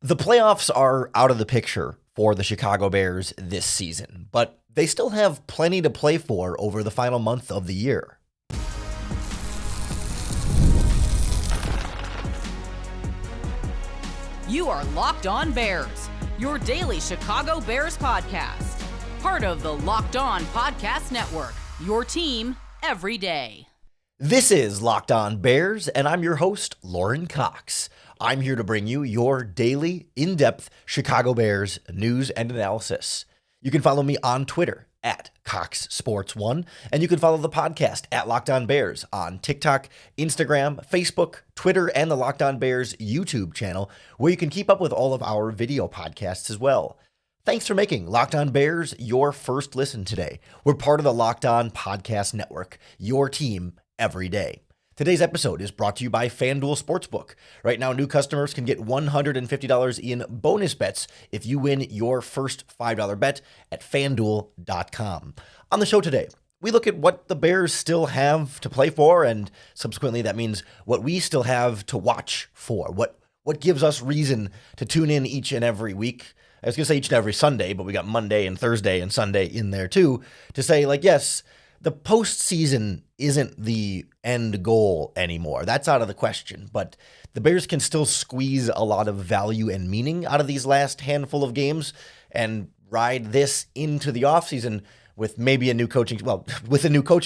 The playoffs are out of the picture for the Chicago Bears this season, but they still have plenty to play for over the final month of the year. You are Locked On Bears, your daily Chicago Bears podcast. Part of the Locked On Podcast Network, your team every day. This is Locked On Bears, and I'm your host, Lauren Cox. I'm here to bring you your daily, in-depth Chicago Bears news and analysis. You can follow me on Twitter at CoxSports1, and you can follow the podcast at Locked On Bears on TikTok, Instagram, Facebook, Twitter, and the Locked On Bears YouTube channel, where you can keep up with all of our video podcasts as well. Thanks for making Locked On Bears your first listen today. We're part of the Locked On Podcast Network, your team every day. Today's episode is brought to you by FanDuel Sportsbook. Right now, new customers can get $150 in bonus bets if you win your first $5 bet at FanDuel.com. On the show today, we look at what the Bears still have to play for, and subsequently that means what we still have to watch for. What gives us reason to tune in each and every week. I was going to say each and every Sunday, but we got Monday and Thursday and Sunday in there too, to say, like, yes, the postseason isn't the end goal anymore. That's out of the question, but the Bears can still squeeze a lot of value and meaning out of these last handful of games and ride this into the offseason with maybe a new coaching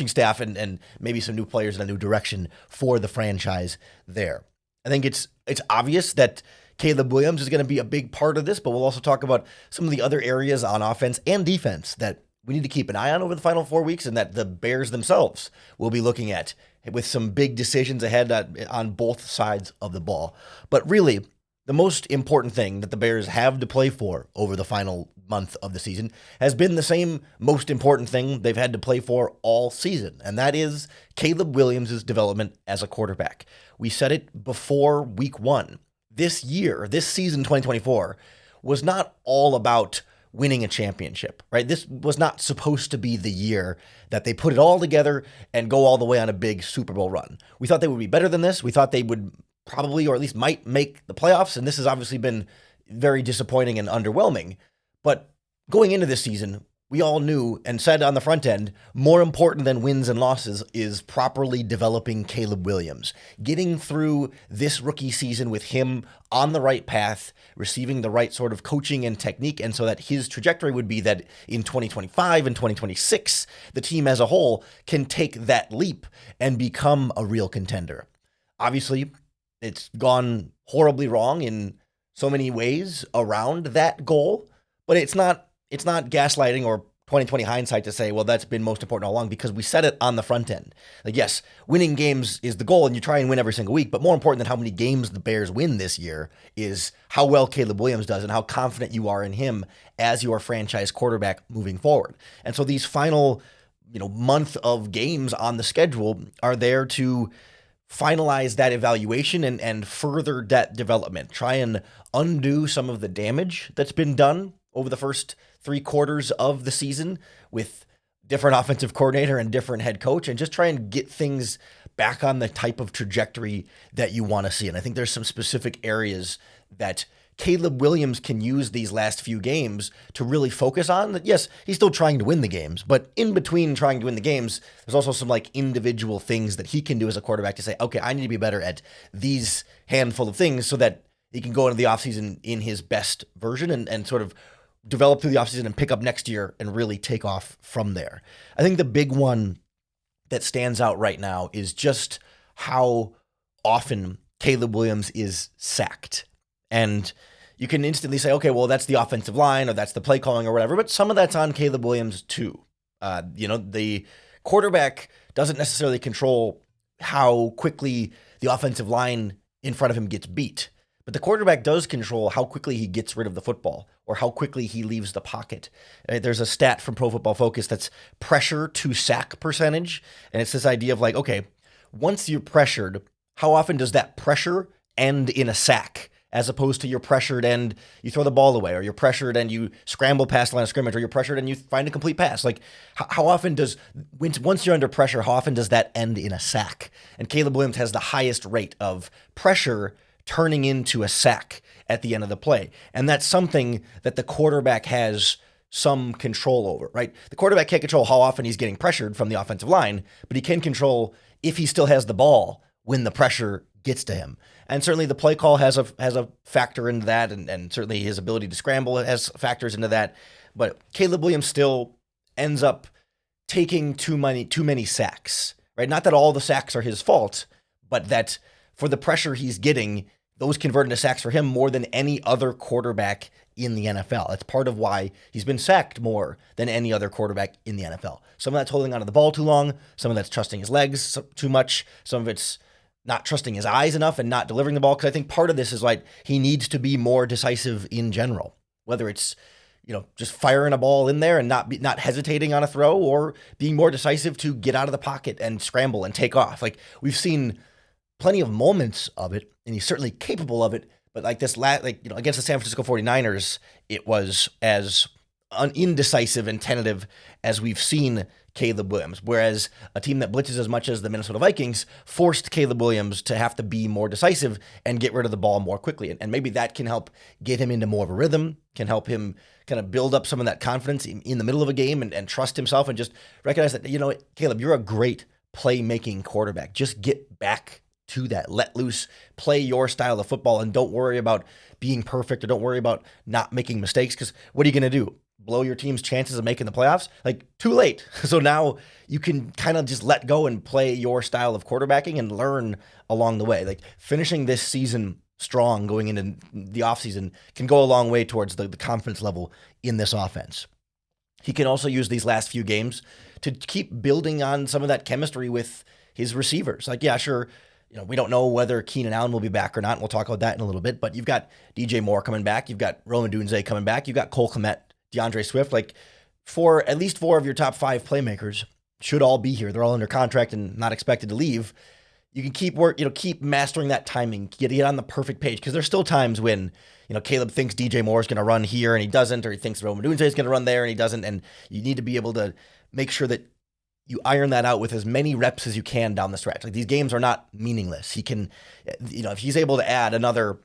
staff and maybe some new players in a new direction for the franchise there. I think it's obvious that Caleb Williams is going to be a big part of this, but we'll also talk about some of the other areas on offense and defense that we need to keep an eye on over the final 4 weeks and that the Bears themselves will be looking at with some big decisions ahead on both sides of the ball. But really, the most important thing that the Bears have to play for over the final month of the season has been the same most important thing they've had to play for all season, and that is Caleb Williams' development as a quarterback. We said it before week one. This season 2024, was not all about winning a championship, right? This was not supposed to be the year that they put it all together and go all the way on a big Super Bowl run. We thought they would be better than this. We thought they would probably, or at least might, make the playoffs, and this has obviously been very disappointing and underwhelming. But going into this season, we all knew and said on the front end, more important than wins and losses is properly developing Caleb Williams. Getting through this rookie season with him on the right path, receiving the right sort of coaching and technique, and so that his trajectory would be that in 2025 and 2026, the team as a whole can take that leap and become a real contender. Obviously, it's gone horribly wrong in so many ways around that goal, but it's not gaslighting or 2020 hindsight to say, well, that's been most important all along, because we said it on the front end. Like, yes, winning games is the goal and you try and win every single week, but more important than how many games the Bears win this year is how well Caleb Williams does and how confident you are in him as your franchise quarterback moving forward. And so these final, month of games on the schedule are there to finalize that evaluation and further that development, try and undo some of the damage that's been done over the first 3 quarters of the season with different offensive coordinator and different head coach, and just try and get things back on the type of trajectory that you want to see. And I think there's some specific areas that Caleb Williams can use these last few games to really focus on. That, yes, he's still trying to win the games, but in between trying to win the games, there's also some individual things that he can do as a quarterback to say, okay, I need to be better at these handful of things so that he can go into the offseason in his best version and sort of develop through the offseason and pick up next year and really take off from there. I think the big one that stands out right now is just how often Caleb Williams is sacked. And you can instantly say, okay, well, that's the offensive line or that's the play calling or whatever, but some of that's on Caleb Williams too. The quarterback doesn't necessarily control how quickly the offensive line in front of him gets beat. But the quarterback does control how quickly he gets rid of the football or how quickly he leaves the pocket. There's a stat from Pro Football Focus that's pressure to sack percentage. And it's this idea of okay, once you're pressured, how often does that pressure end in a sack? As opposed to you're pressured and you throw the ball away, or you're pressured and you scramble past the line of scrimmage, or you're pressured and you find a complete pass. How often once you're under pressure, how often does that end in a sack? And Caleb Williams has the highest rate of pressure turning into a sack at the end of the play. And that's something that the quarterback has some control over, right? The quarterback can't control how often he's getting pressured from the offensive line, but he can control if he still has the ball when the pressure gets to him. And certainly the play call has a factor into that, and certainly his ability to scramble has factors into that. But Caleb Williams still ends up taking too many sacks, right? Not that all the sacks are his fault, but that for the pressure he's getting, those convert into sacks for him more than any other quarterback in the NFL. That's part of why he's been sacked more than any other quarterback in the NFL. Some of that's holding onto the ball too long. Some of that's trusting his legs too much. Some of it's not trusting his eyes enough and not delivering the ball. Because I think part of this is like he needs to be more decisive in general, whether it's just firing a ball in there and not hesitating on a throw, or being more decisive to get out of the pocket and scramble and take off. Like, we've seen plenty of moments of it, and he's certainly capable of it. But like against the San Francisco 49ers, it was as indecisive and tentative as we've seen Caleb Williams. Whereas a team that blitzes as much as the Minnesota Vikings forced Caleb Williams to have to be more decisive and get rid of the ball more quickly. And maybe that can help get him into more of a rhythm, can help him kind of build up some of that confidence in the middle of a game and trust himself and just recognize that, Caleb, you're a great playmaking quarterback. Just get back to that. Let loose, play your style of football, and don't worry about being perfect, or don't worry about not making mistakes, because what are you going to do? Blow your team's chances of making the playoffs? Like, too late. So now you can kind of just let go and play your style of quarterbacking and learn along the way. Like, finishing this season strong going into the offseason can go a long way towards the confidence level in this offense. He can also use these last few games to keep building on some of that chemistry with his receivers. Like, yeah, sure, we don't know whether Keenan Allen will be back or not. And we'll talk about that in a little bit. But you've got DJ Moore coming back. You've got Roman Dunze coming back. You've got Cole Kmet, DeAndre Swift. Like, at least 4 of your top 5 playmakers should all be here. They're all under contract and not expected to leave. You can keep mastering that timing, get on the perfect page. Because there's still times when, Caleb thinks DJ Moore is going to run here and he doesn't, or he thinks Roman Dunze is going to run there and he doesn't. And you need to be able to make sure that you iron that out with as many reps as you can down the stretch. Like, these games are not meaningless. He can, if he's able to add another,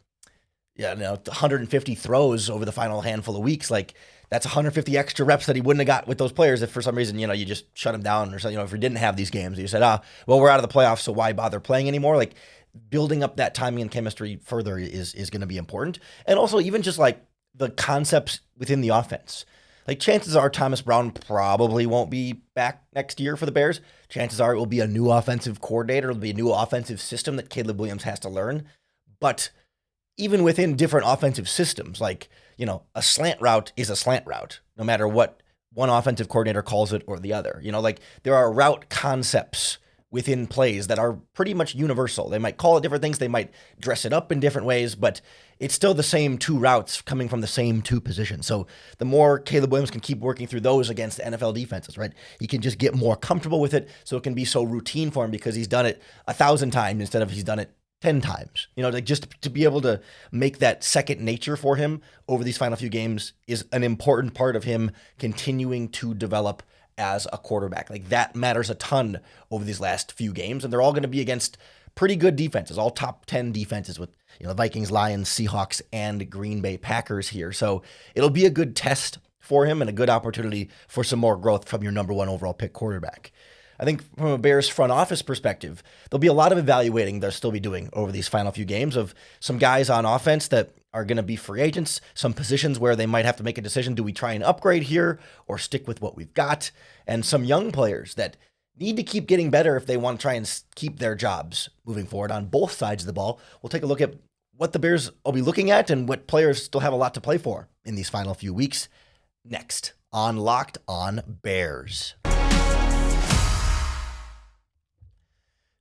150 throws over the final handful of weeks, like, that's 150 extra reps that he wouldn't have got with those players if for some reason, you just shut him down, or something. If we didn't have these games, you said, well, we're out of the playoffs, so why bother playing anymore? Like, building up that timing and chemistry further is going to be important. And also even just like the concepts within the offense. Like, chances are Thomas Brown probably won't be back next year for the Bears. Chances are it will be a new offensive coordinator. It'll be a new offensive system that Caleb Williams has to learn. But even within different offensive systems, like, a slant route is a slant route, no matter what one offensive coordinator calls it or the other. Like, there are route concepts within plays that are pretty much universal. They might call it different things. They might dress it up in different ways, but it's still the same 2 routes coming from the same 2 positions. So the more Caleb Williams can keep working through those against NFL defenses, right? He can just get more comfortable with it, so it can be so routine for him because he's done it 1,000 times instead of he's done it 10 times. Like, just to be able to make that second nature for him over these final few games is an important part of him continuing to develop as a quarterback. Like, that matters a ton over these last few games, and they're all going to be against pretty good defenses, all top 10 defenses with, the Vikings, Lions, Seahawks, and Green Bay Packers here. So it'll be a good test for him and a good opportunity for some more growth from your number 1 overall pick quarterback. I think from a Bears front office perspective, there'll be a lot of evaluating they'll still be doing over these final few games of some guys on offense that are going to be free agents, some positions where they might have to make a decision. Do we try and upgrade here or stick with what we've got? And some young players that need to keep getting better if they want to try and keep their jobs moving forward on both sides of the ball. We'll take a look at what the Bears will be looking at and what players still have a lot to play for in these final few weeks. Next on Locked On Bears.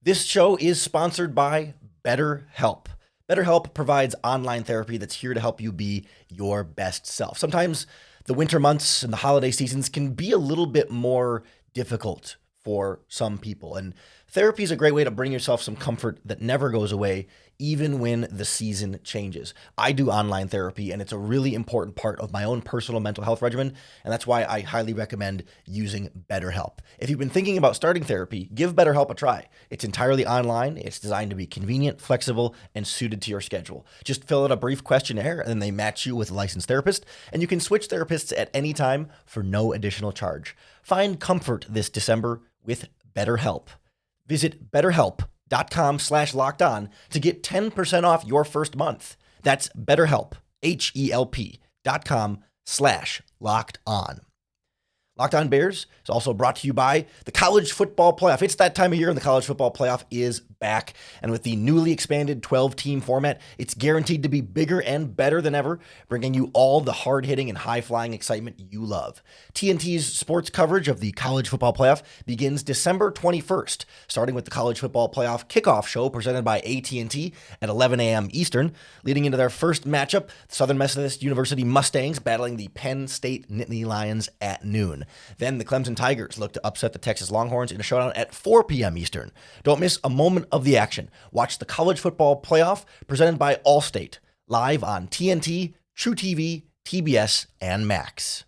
This show is sponsored by BetterHelp. BetterHelp provides online therapy that's here to help you be your best self. Sometimes the winter months and the holiday seasons can be a little bit more difficult for some people. And therapy is a great way to bring yourself some comfort that never goes away even when the season changes. I do online therapy, and it's a really important part of my own personal mental health regimen, and that's why I highly recommend using BetterHelp. If you've been thinking about starting therapy, give BetterHelp a try. It's entirely online. It's designed to be convenient, flexible, and suited to your schedule. Just fill out a brief questionnaire, and then they match you with a licensed therapist, and you can switch therapists at any time for no additional charge. Find comfort this December with BetterHelp. Visit BetterHelp.com/lockedon to get 10% off your first month. That's BetterHelp, HELP.com/lockedon. Locked On Bears is also brought to you by the College Football Playoff. It's that time of year, and the College Football Playoff is back. And with the newly expanded 12-team format, it's guaranteed to be bigger and better than ever, bringing you all the hard-hitting and high-flying excitement you love. TNT's sports coverage of the College Football Playoff begins December 21st, starting with the College Football Playoff kickoff show presented by AT&T at 11 a.m. Eastern, leading into their first matchup, the Southern Methodist University Mustangs battling the Penn State Nittany Lions at noon. Then the Clemson Tigers look to upset the Texas Longhorns in a showdown at 4 p.m. Eastern. Don't miss a moment of the action. Watch the College Football Playoff presented by Allstate, live on TNT, True TV, TBS, and Max.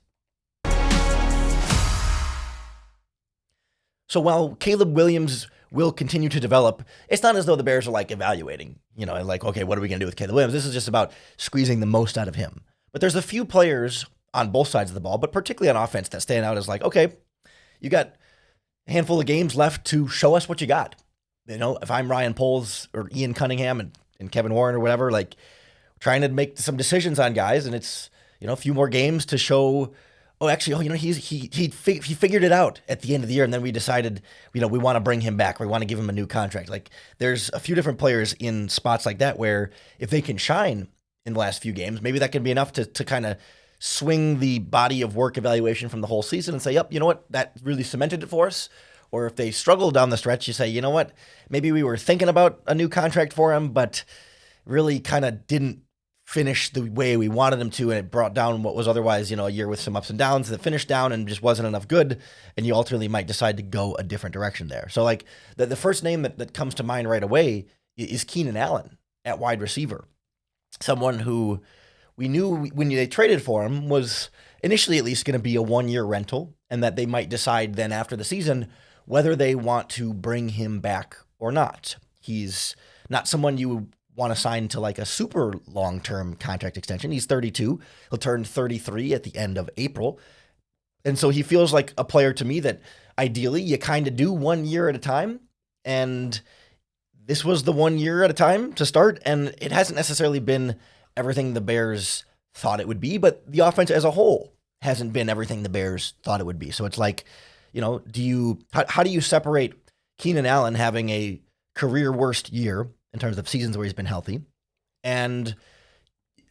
So while Caleb Williams will continue to develop, it's not as though the Bears are like evaluating, okay, what are we going to do with Caleb Williams? This is just about squeezing the most out of him. But there's a few players on both sides of the ball, but particularly on offense that stand out as like, okay, you got a handful of games left to show us what you got. If I'm Ryan Poles or Ian Cunningham and Kevin Warren or whatever, like trying to make some decisions on guys, and it's, a few more games to show, he figured it out at the end of the year, and then we decided, we want to bring him back. We want to give him a new contract. Like there's a few different players in spots like that where if they can shine in the last few games, maybe that can be enough to kind of swing the body of work evaluation from the whole season and say, yep, you know what, that really cemented it for us. Or if they struggle down the stretch, you say, you know what, maybe we were thinking about a new contract for him, but really kind of didn't finish the way we wanted him to, and it brought down what was otherwise, a year with some ups and downs that finished down and just wasn't enough good, and you ultimately might decide to go a different direction there. So like the first name that comes to mind right away is Keenan Allen at wide receiver, someone who we knew when they traded for him was initially at least going to be a one-year rental, and that they might decide then after the season whether they want to bring him back or not. He's not someone you want to sign to like a super long-term contract extension. He's 32. He'll turn 33 at the end of April. And so he feels like a player to me that ideally you kind of do 1 year at a time. And this was the 1 year at a time to start. And it hasn't necessarily been everything the Bears thought it would be, but the offense as a whole hasn't been everything the Bears thought it would be. So it's like, how do you separate Keenan Allen having a career worst year in terms of seasons where he's been healthy and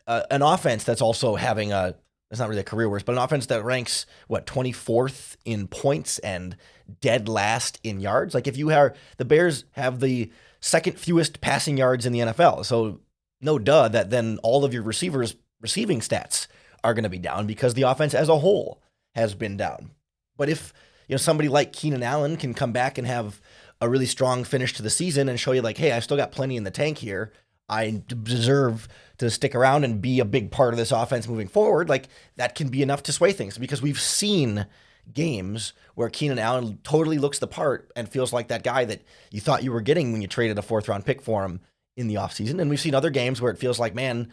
an offense that's also having it's not really a career worst, but an offense that ranks 24th in points and dead last in yards. Like if the Bears have the second fewest passing yards in the NFL. So no duh that then all of your receivers' receiving stats are going to be down because the offense as a whole has been down. But if somebody like Keenan Allen can come back and have a really strong finish to the season and show you like, hey, I still got plenty in the tank here, I deserve to stick around and be a big part of this offense moving forward, like that can be enough to sway things, because we've seen games where Keenan Allen totally looks the part and feels like that guy that you thought you were getting when you traded a 4th-round pick for him in the offseason. And we've seen other games where it feels like, man,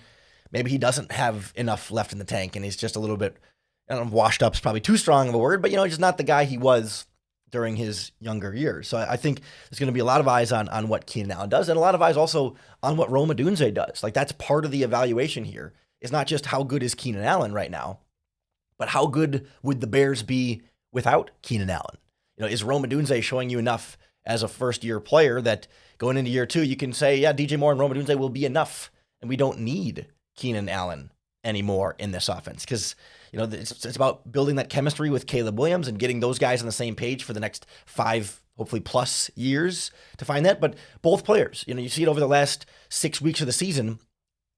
maybe he doesn't have enough left in the tank and he's just a little bit, washed up is probably too strong of a word, but, just not the guy he was during his younger years. So I think there's going to be a lot of eyes on what Keenan Allen does, and a lot of eyes also on what Rome Odunze does. Like that's part of the evaluation here. It's not just how good is Keenan Allen right now, but how good would the Bears be without Keenan Allen? Is Rome Odunze showing you enough as a first-year player that going into year 2, you can say, yeah, DJ Moore and Rome Odunze will be enough, and we don't need Keenan Allen anymore in this offense? Because it's about building that chemistry with Caleb Williams and getting those guys on the same page for the next 5, hopefully plus years to find that. But both players, you see it over the last 6 weeks of the season,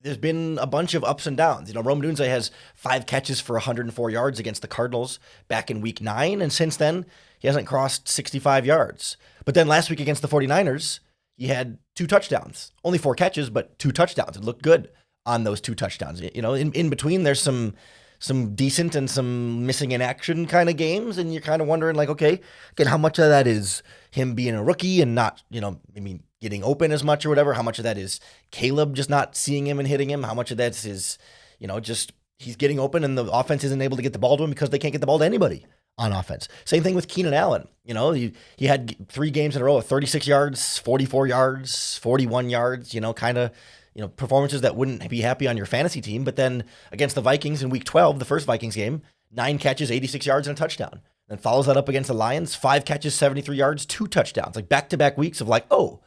there's been a bunch of ups and downs. Rome Odunze has 5 catches for 104 yards against the Cardinals back in week 9. And since then, he hasn't crossed 65 yards. But then last week against the 49ers, he had 2 touchdowns, only 4 catches, but 2 touchdowns. It looked good on those 2 touchdowns. In between, there's some decent and some missing in action kind of games, and you're kind of wondering, like, okay, again, how much of that is him being a rookie and not, getting open as much or whatever? How much of that is Caleb just not seeing him and hitting him? How much of that is, just he's getting open and the offense isn't able to get the ball to him because they can't get the ball to anybody on offense? Same thing with Keenan Allen. He had 3 games in a row of 36 yards, 44 yards, 41 yards, performances that wouldn't be happy on your fantasy team. But then against the Vikings in week 12, the first Vikings game, 9 catches, 86 yards, and a touchdown. Then follows that up against the Lions, 5 catches, 73 yards, 2 touchdowns. Like back-to-back weeks of like, oh,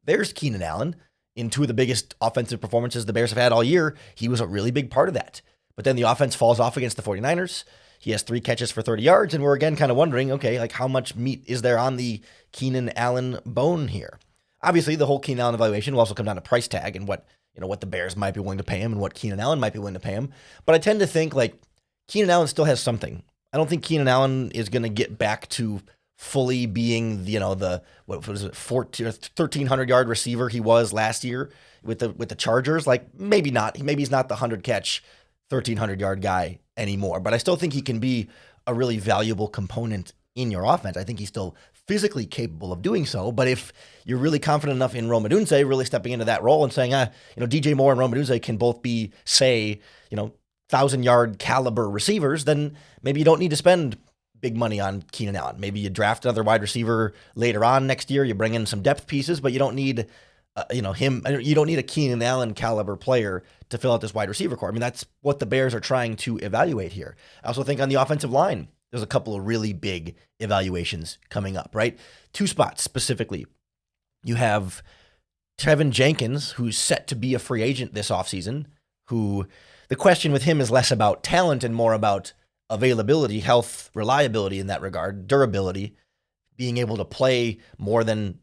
there's Keenan Allen. In 2 of the biggest offensive performances the Bears have had all year, he was a really big part of that. But then the offense falls off against the 49ers. He has 3 catches for 30 yards, and we're again kind of wondering, okay, like how much meat is there on the Keenan Allen bone here? Obviously, the whole Keenan Allen evaluation will also come down to price tag and what the Bears might be willing to pay him and what Keenan Allen might be willing to pay him. But I tend to think like Keenan Allen still has something. I don't think Keenan Allen is going to get back to fully being, the 1,300-yard receiver he was last year with the Chargers. Like maybe not. Maybe he's not the 100-catch, 1,300-yard guy anymore. But I still think he can be a really valuable component in your offense. I think he's still physically capable of doing so. But if you're really confident enough in Rome Odunze really stepping into that role and saying, DJ Moore and Rome Odunze can both be, say, 1,000-yard caliber receivers, then maybe you don't need to spend big money on Keenan Allen. Maybe you draft another wide receiver later on next year. You bring in some depth pieces, but you don't need, him. You don't need a Keenan Allen caliber player to fill out this wide receiver core. I mean, that's what the Bears are trying to evaluate here. I also think on the offensive line, there's a couple of really big evaluations coming up, right? 2 spots specifically. You have Tevin Jenkins, who's set to be a free agent this offseason, who the question with him is less about talent and more about availability, health, reliability in that regard, durability, being able to play more than,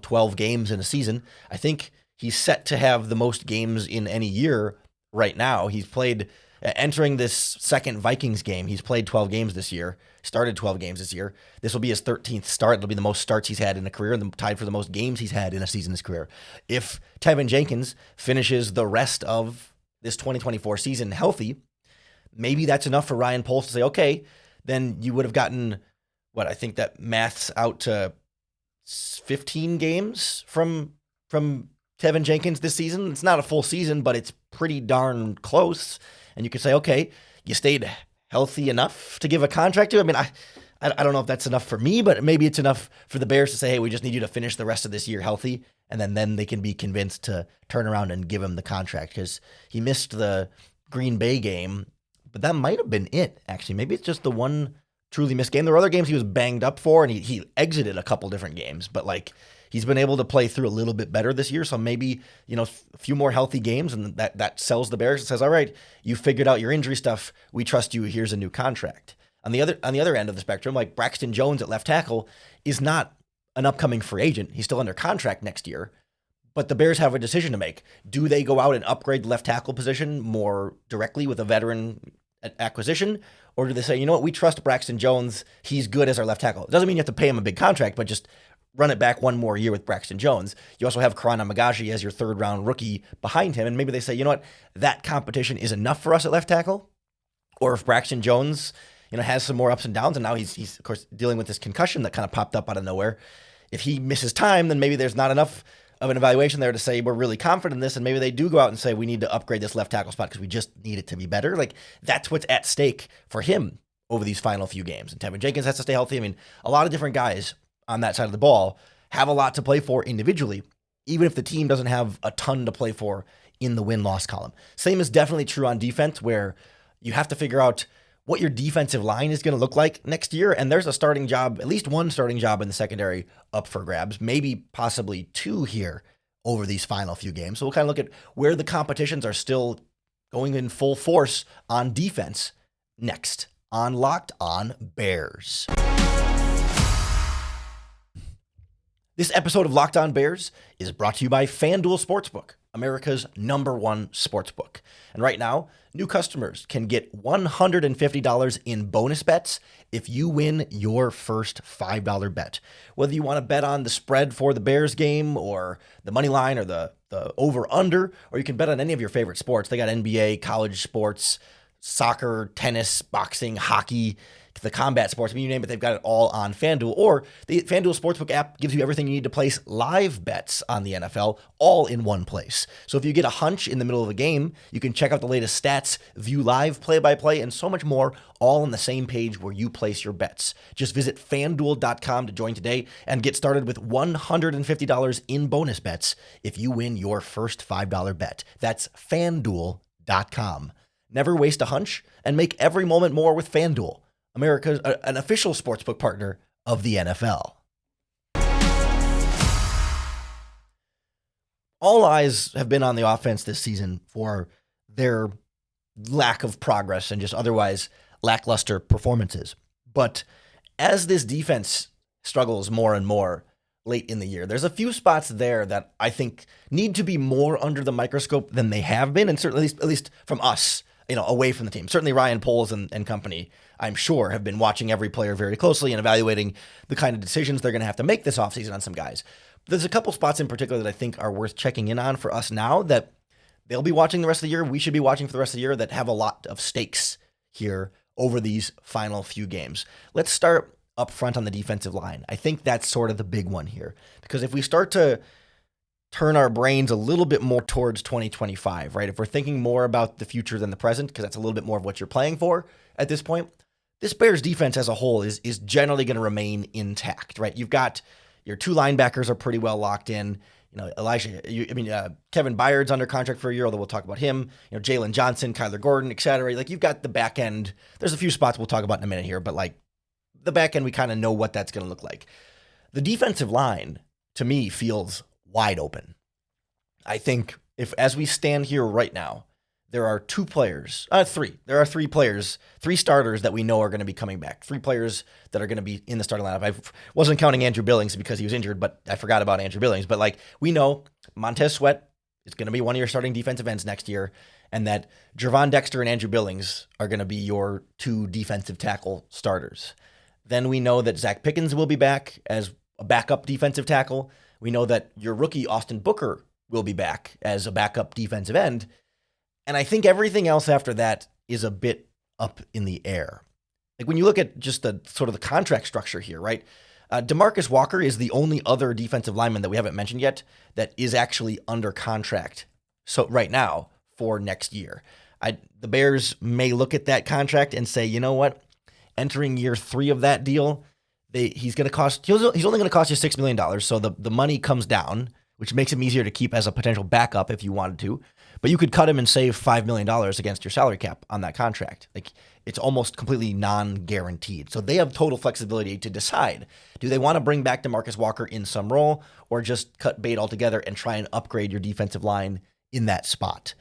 12 games in a season. I think he's set to have the most games in any year right now. He's played, entering this second Vikings game, he's played 12 games this year, started 12 games this year. This will be his 13th start. It'll be the most starts he's had in a career and tied for the most games he's had in a season in his career. If Tevin Jenkins finishes the rest of this 2024 season healthy, maybe that's enough for Ryan Poles to say, okay, then you would have gotten, I think that maths out to 15 games from Tevin Jenkins this season. It's not a full season, but it's pretty darn close. And you could say, okay, you stayed healthy enough to give a contract to. I mean, I don't know if that's enough for me, but maybe it's enough for the Bears to say, hey, we just need you to finish the rest of this year healthy. And then they can be convinced to turn around and give him the contract because he missed the Green Bay game. But that might have been it, actually. Maybe it's just the one truly missed game. There were other games he was banged up for, and he exited a couple different games. But, he's been able to play through a little bit better this year. So maybe, a few more healthy games, and that sells the Bears. It says, all right, you figured out your injury stuff. We trust you. Here's a new contract. On the other end of the spectrum, like Braxton Jones at left tackle is not an upcoming free agent. He's still under contract next year. But the Bears have a decision to make. Do they go out and upgrade the left tackle position more directly with a veteran acquisition? Or do they say, you know what, we trust Braxton Jones. He's good as our left tackle. It doesn't mean you have to pay him a big contract, but just run it back one more year with Braxton Jones. You also have Karan Amagashi as your 3rd-round rookie behind him. And maybe they say, you know what, that competition is enough for us at left tackle. Or if Braxton Jones, has some more ups and downs, and now he's of course dealing with this concussion that kind of popped up out of nowhere. If he misses time, then maybe there's not enough of an evaluation there to say we're really confident in this, and maybe they do go out and say we need to upgrade this left tackle spot because we just need it to be better. Like that's what's at stake for him over these final few games. And Tevin Jenkins has to stay healthy. I mean, a lot of different guys on that side of the ball have a lot to play for individually, even if the team doesn't have a ton to play for in the win-loss column. Same is definitely true on defense, where you have to figure out what your defensive line is going to look like next year. And there's a starting job, at least one starting job in the secondary up for grabs, maybe possibly 2 here over these final few games. So we'll kind of look at where the competitions are still going in full force on defense next on Locked On Bears. This episode of Locked On Bears is brought to you by FanDuel Sportsbook, America's #1 sportsbook. And right now, new customers can get $150 in bonus bets if you win your first $5 bet. Whether you want to bet on the spread for the Bears game or the money line or the over-under, or you can bet on any of your favorite sports. They got NBA, college sports, soccer, tennis, boxing, hockey, the combat sports, I mean, you name it, they've got it all on FanDuel. Or the FanDuel Sportsbook app gives you everything you need to place live bets on the NFL all in one place. So if you get a hunch in the middle of a game, you can check out the latest stats, view live play-by-play, and so much more, all on the same page where you place your bets. Just visit FanDuel.com to join today and get started with $150 in bonus bets if you win your first $5 bet. That's FanDuel.com. Never waste a hunch and make every moment more with FanDuel, America's an official sportsbook partner of the NFL. All eyes have been on the offense this season for their lack of progress and just otherwise lackluster performances. But as this defense struggles more and more late in the year, there's a few spots there that I think need to be more under the microscope than they have been, and certainly at least from us, away from the team. Certainly Ryan Poles and company, I'm sure, have been watching every player very closely and evaluating the kind of decisions they're going to have to make this offseason on some guys. There's a couple spots in particular that I think are worth checking in on for us now that they'll be watching the rest of the year. We should be watching for the rest of the year that have a lot of stakes here over these final few games. Let's start up front on the defensive line. I think that's sort of the big one here, because if we start to turn our brains a little bit more towards 2025, right? If we're thinking more about the future than the present, because that's a little bit more of what you're playing for at this point, this Bears defense as a whole is generally going to remain intact, right? You've got your two linebackers are pretty well locked in. Kevin Byard's under contract for a year, although we'll talk about him. Jalen Johnson, Kyler Gordon, et cetera. Like, you've got the back end. There's a few spots we'll talk about in a minute here, but like the back end, we kind of know what that's going to look like. The defensive line, to me, feels wide open. I think as we stand here right now, there are three starters that we know are going to be coming back. Three players that are going to be in the starting lineup. I wasn't counting Andrew Billings because he was injured, but I forgot about Andrew Billings. But we know Montez Sweat is going to be one of your starting defensive ends next year, and that Gervon Dexter and Andrew Billings are going to be your two defensive tackle starters. Then we know that Zach Pickens will be back as a backup defensive tackle. We know that your rookie Austin Booker will be back as a backup defensive end. And I think everything else after that is a bit up in the air. Like, when you look at just the sort of the contract structure here, right? DeMarcus Walker is the only other defensive lineman that we haven't mentioned yet that is actually under contract. So right now for next year, the Bears may look at that contract and say, you know what? Entering year 3 of that deal, he's only going to cost you $6 million. So the money comes down, which makes him easier to keep as a potential backup if you wanted to. But you could cut him and save $5 million against your salary cap on that contract. Like, it's almost completely non-guaranteed. So they have total flexibility to decide, do they want to bring back DeMarcus Walker in some role or just cut bait altogether and try and upgrade your defensive line in that spot?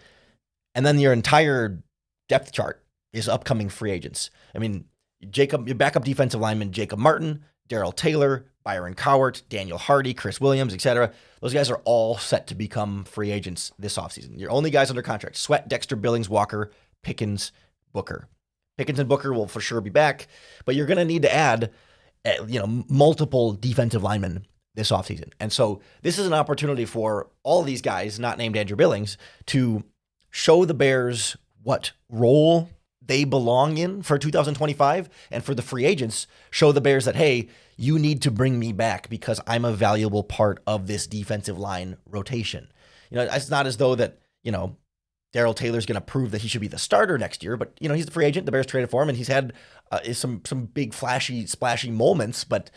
And then your entire depth chart is upcoming free agents. I mean, your backup defensive lineman, Jacob Martin, Darrell Taylor, Byron Cowart, Daniel Hardy, Chris Williams, etc. Those guys are all set to become free agents this offseason. Your only guys under contract: Sweat, Dexter, Billings, Walker, Pickens, Booker. Pickens and Booker will for sure be back, but you're going to need to add multiple defensive linemen this offseason. And so this is an opportunity for all of these guys, not named Andrew Billings, to show the Bears what role they belong in for 2025, and for the free agents, show the Bears that, hey, you need to bring me back because I'm a valuable part of this defensive line rotation. It's not as though that, Darrell Taylor's going to prove that he should be the starter next year, but, he's the free agent. The Bears traded for him, and he's had some big flashy, splashy moments, but,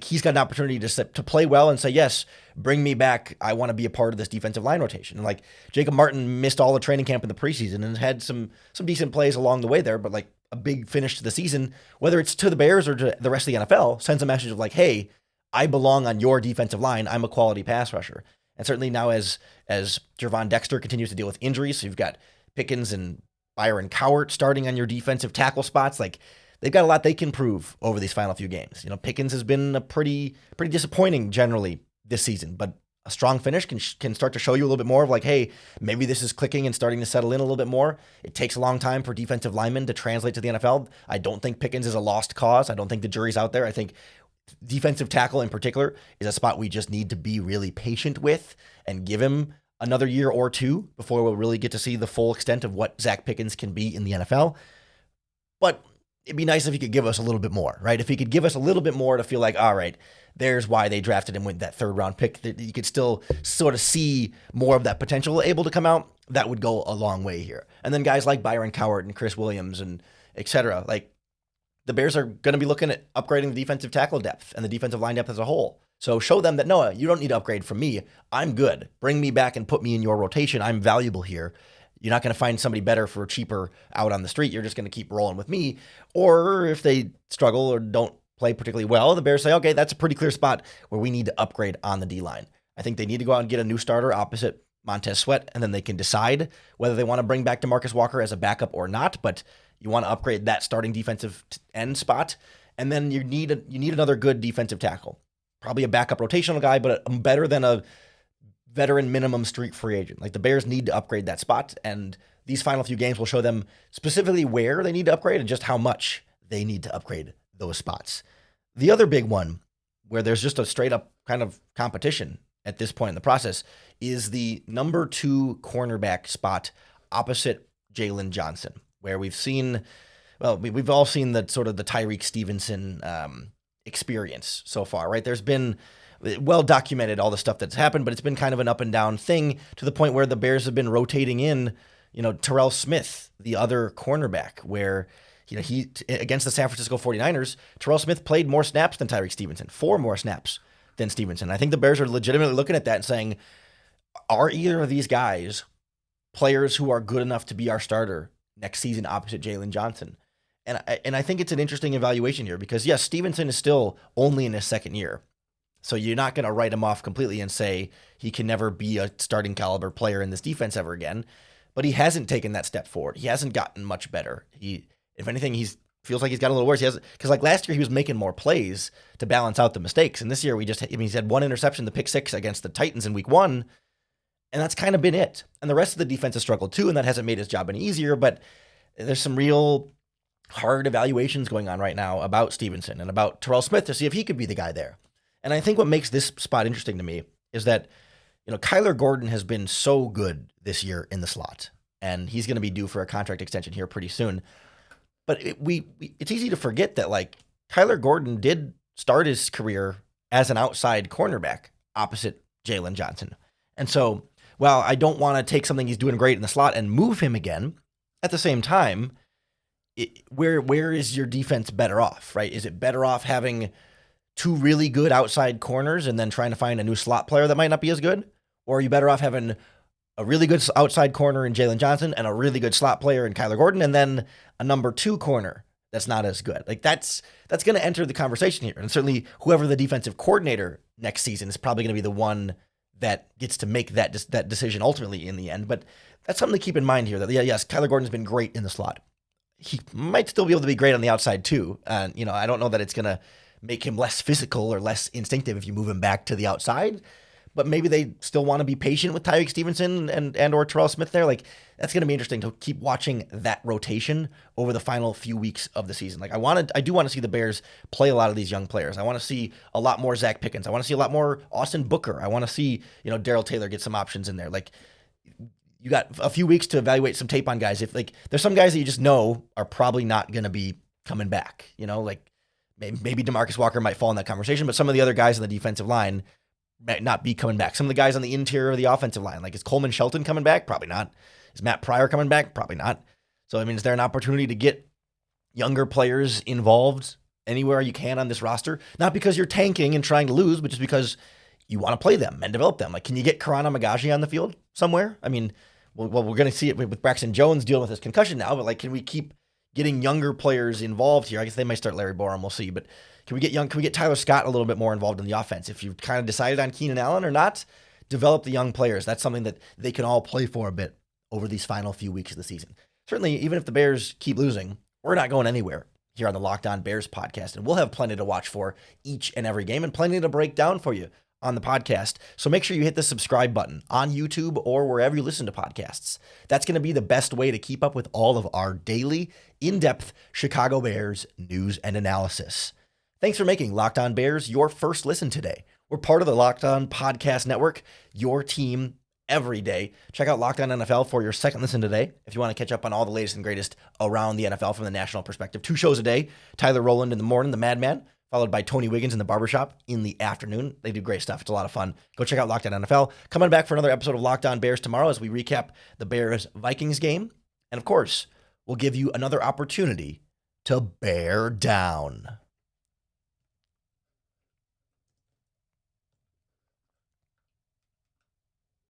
he's got an opportunity to play well and say, yes, bring me back. I want to be a part of this defensive line rotation. And Jacob Martin missed all the training camp in the preseason and had some decent plays along the way there, but a big finish to the season, whether it's to the Bears or to the rest of the NFL, sends a message of hey, I belong on your defensive line. I'm a quality pass rusher. And certainly now as Gervon Dexter continues to deal with injuries, so you've got Pickens and Byron Cowart starting on your defensive tackle spots. They've got a lot they can prove over these final few games. Pickens has been a pretty disappointing generally this season, but a strong finish can start to show you a little bit more of like, hey, maybe this is clicking and starting to settle in a little bit more. It takes a long time for defensive linemen to translate to the NFL. I don't think Pickens is a lost cause. I don't think the jury's out there. I think defensive tackle in particular is a spot we just need to be really patient with and give him another year or two before we'll really get to see the full extent of what Zach Pickens can be in the NFL. But it'd be nice if he could give us a little bit more, right? If he could give us a little bit more to feel like, all right, there's why they drafted him with that 3rd round pick. That you could still sort of see more of that potential able to come out. That would go a long way here. And then guys like Byron Cowart and Chris Williams and et cetera, like the Bears are going to be looking at upgrading the defensive tackle depth and the defensive line depth as a whole. So show them that, no, you don't need to upgrade from me. I'm good. Bring me back and put me in your rotation. I'm valuable here. You're not going to find somebody better for cheaper out on the street. You're just going to keep rolling with me. Or if they struggle or don't play particularly well, the Bears say, okay, that's a pretty clear spot where we need to upgrade on the D-line. I think they need to go out and get a new starter opposite Montez Sweat, and then they can decide whether they want to bring back DeMarcus Walker as a backup or not, but you want to upgrade that starting defensive end spot, and then you need another good defensive tackle. Probably a backup rotational guy, but better than a veteran minimum street free agent. Like the Bears need to upgrade that spot, and these final few games will show them specifically where they need to upgrade and just how much they need to upgrade those spots. The other big one, where there's just a straight up kind of competition at this point in the process, is the number 2 cornerback spot opposite Jalen Johnson, where we've all seen the sort of the Tyreek Stevenson experience so far, right? There's been well documented all the stuff that's happened, but it's been kind of an up and down thing to the point where the Bears have been rotating in, Terrell Smith, the other cornerback, where he against the San Francisco 49ers, Terrell Smith played more snaps than Tyreek Stevenson, 4 more snaps than Stevenson. I think the Bears are legitimately looking at that and saying, are either of these guys players who are good enough to be our starter next season opposite Jalen Johnson? And I think it's an interesting evaluation here because, yes, Stevenson is still only in his 2nd year. So you're not going to write him off completely and say he can never be a starting caliber player in this defense ever again. But he hasn't taken that step forward. He hasn't gotten much better. If anything, feels like he's got a little worse. Because like last year, he was making more plays to balance out the mistakes. And this year, he's had 1 interception, the pick 6 against the Titans in week 1. And that's kind of been it. And the rest of the defense has struggled too. And that hasn't made his job any easier. But there's some real hard evaluations going on right now about Stevenson and about Terrell Smith to see if he could be the guy there. And I think what makes this spot interesting to me is that, Kyler Gordon has been so good this year in the slot. And he's going to be due for a contract extension here pretty soon. But it's easy to forget that, like, Kyler Gordon did start his career as an outside cornerback opposite Jalen Johnson. And so, while I don't want to take something he's doing great in the slot and move him again, at the same time, where is your defense better off, right? Is it better off having 2 really good outside corners and then trying to find a new slot player that might not be as good? Or are you better off having a really good outside corner in Jalen Johnson and a really good slot player in Kyler Gordon and then a number 2 corner that's not as good? Like that's going to enter the conversation here. And certainly whoever the defensive coordinator next season is probably going to be the one that gets to make that decision ultimately in the end. But that's something to keep in mind here that, yes, Kyler Gordon's been great in the slot. He might still be able to be great on the outside too. I don't know that it's going to make him less physical or less instinctive if you move him back to the outside. But maybe they still want to be patient with Tyreek Stevenson and or Terrell Smith there. Like, that's going to be interesting to keep watching that rotation over the final few weeks of the season. Like, I do want to see the Bears play a lot of these young players. I want to see a lot more Zach Pickens. I want to see a lot more Austin Booker. I want to see, Darrell Taylor get some options in there. Like, you got a few weeks to evaluate some tape on guys. If there's some guys that you just know are probably not going to be coming back, like maybe DeMarcus Walker might fall in that conversation, but some of the other guys on the defensive line might not be coming back. Some of the guys on the interior of the offensive line, like is Coleman Shelton coming back? Probably not. Is Matt Pryor coming back? Probably not. So, is there an opportunity to get younger players involved anywhere you can on this roster? Not because you're tanking and trying to lose, but just because you want to play them and develop them. Like, can you get Karana Magaji on the field somewhere? We're going to see it with Braxton Jones dealing with his concussion now, but can we keep getting younger players involved here? I guess they might start Larry Borum. We'll see, but can we get Tyler Scott a little bit more involved in the offense? If you've kind of decided on Keenan Allen or not, develop the young players. That's something that they can all play for a bit over these final few weeks of the season. Certainly, even if the Bears keep losing, we're not going anywhere here on the Locked On Bears podcast, and we'll have plenty to watch for each and every game and plenty to break down for you on the podcast. So make sure you hit the subscribe button on YouTube or wherever you listen to podcasts. That's going to be the best way to keep up with all of our daily, in-depth Chicago Bears news and analysis. Thanks for making Locked On Bears your first listen today. We're part of the Locked On Podcast Network, your team every day. Check out Locked On NFL for your second listen today if you want to catch up on all the latest and greatest around the NFL from the national perspective. 2 shows a day. Tyler Rowland in the morning, the Madman, followed by Tony Wiggins in the barbershop in the afternoon. They do great stuff. It's a lot of fun. Go check out Locked On NFL. Coming back for another episode of Locked On Bears tomorrow as we recap the Bears-Vikings game. And of course, we'll give you another opportunity to bear down.